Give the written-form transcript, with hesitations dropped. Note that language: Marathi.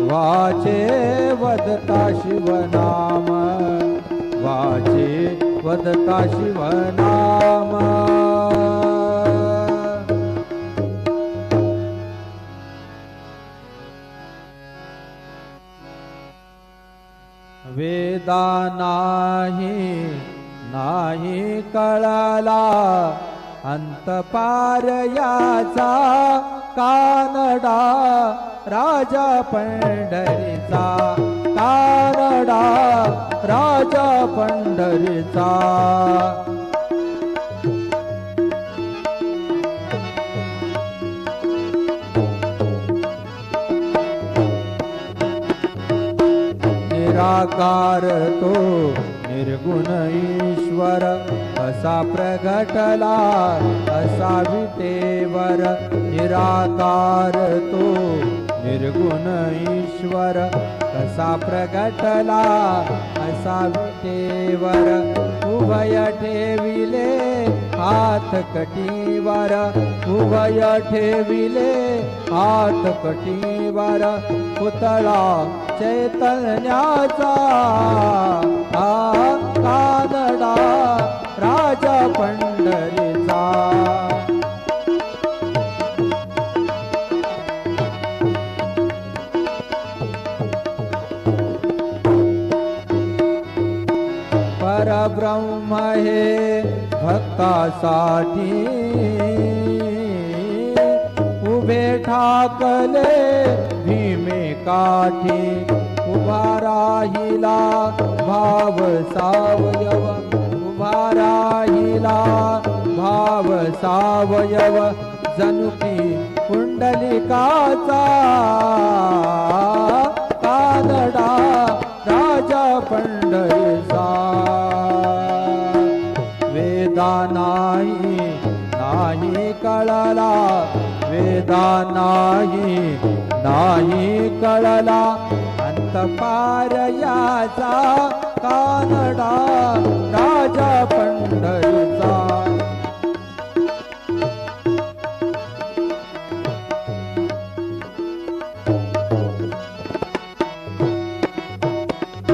वाचे वदता शिवनाम, वाचे वदता शिवनाम। वेदा नाही कळला अंत पार याचा, कानडा राजा पंढरीचा, कानडा राजा पंढरीचा। निराकार तो निर्गुण ईश्वर, असा प्रगटला असा विटेवर। निराकार तो निर्गुण ईश्वर, कसा प्रगटला असा विटेवर। उभय ठेविले हात कटीवर, उभय ठेविले हात कटीवर। पुतळा चैतन्याचा, कानडा राजा पंढरीचा। परब्रह्म हे भक्तासाठी, उभे ठाकले भीमे काठी। उभा राहिला भाव सावयव, उभा राहिला भाव सावयव। जनुकी पुंडलिकाचा, कानडा राजा पंढरीचा। वेदा नाही कळला, वेदा नाही कळला अंत पार याचा, कानडा राजा पंढरीचा।